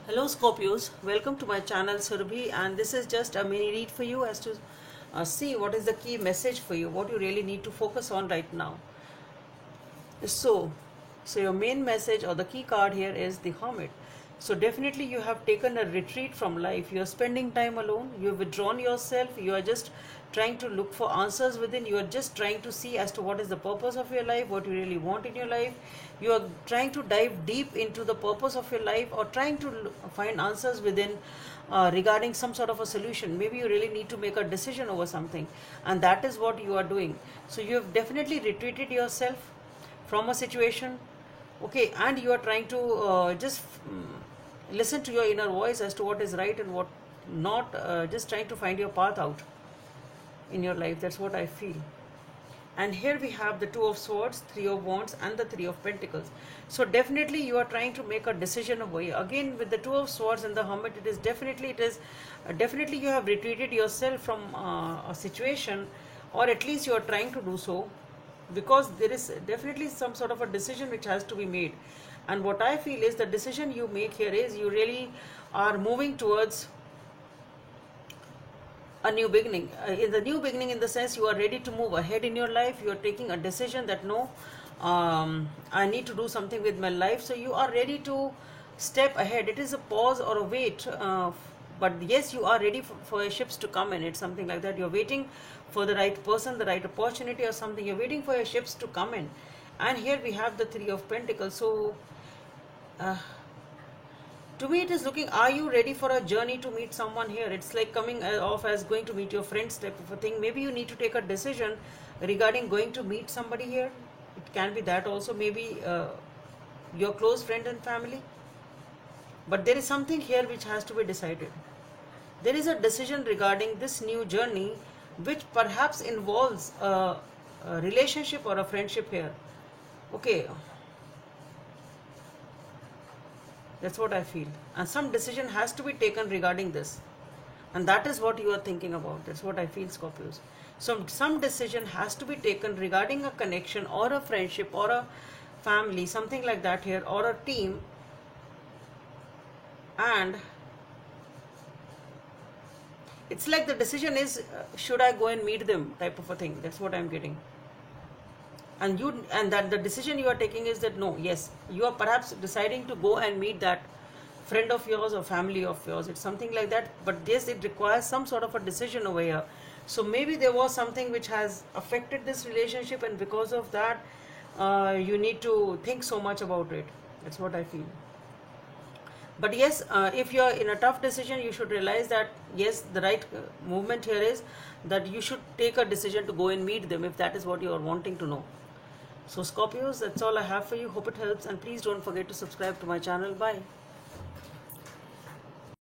Hello Scorpios, welcome to my channel Surabhi, and this is just a mini read for you as to see what is the key message for you, what you really need to focus on right now. So your main message or the key card here is the Hermit. So definitely you have taken a retreat from life. You are spending time alone. You have withdrawn yourself. You are just trying to look for answers within. You are just trying to see as to what is the purpose of your life, what you really want in your life. You are trying to dive deep into the purpose of your life, or trying to find answers within regarding some sort of a solution. Maybe you really need to make a decision over something, and that is what you are doing. So you have definitely retreated yourself from a situation, okay, and you are trying to just listen to your inner voice as to what is right and what not, just trying to find your path out in your life. That's what I feel. And here we have the Two of Swords, Three of Wands, and the Three of Pentacles. So definitely you are trying to make a decision over here. Again, with the Two of Swords and the Hermit, it is definitely you have retreated yourself from a situation, or at least you are trying to do so, because there is definitely some sort of a decision which has to be made. And what I feel is the decision you make here is you really are moving towards a new beginning. In the new beginning, in the sense you are ready to move ahead in your life. You are taking a decision that no, I need to do something with my life. So you are ready to step ahead. It is a pause or a wait, but yes, you are ready for ships to come in. It's something like that. You're waiting for the right person, the right opportunity or something. You're waiting for your ships to come in. And here we have the Three of Pentacles. So to me it is looking, are you ready for a journey to meet someone here? It's like coming off as going to meet your friends type of a thing. Maybe you need to take a decision regarding going to meet somebody here. It can be that also, maybe your close friend and family. But there is something here which has to be decided. There is a decision regarding this new journey which perhaps involves a relationship or a friendship here. Okay, that's what I feel. And some decision has to be taken regarding this. And that is what you are thinking about. That's what I feel, Scorpios. So some decision has to be taken regarding a connection or a friendship or a family, something like that here, or a team. And it's like the decision is, should I go and meet them type of a thing. That's what I'm getting. And that the decision you are taking is that no, yes, you are perhaps deciding to go and meet that friend of yours or family of yours. It's something like that. But yes, it requires some sort of a decision over here. So maybe there was something which has affected this relationship, and because of that you need to think so much about it. That's what I feel. But yes, if you are in a tough decision, you should realize that yes, the right movement here is that you should take a decision to go and meet them, if that is what you are wanting to know. So Scorpios, that's all I have for you. Hope it helps, and please don't forget to subscribe to my channel. Bye.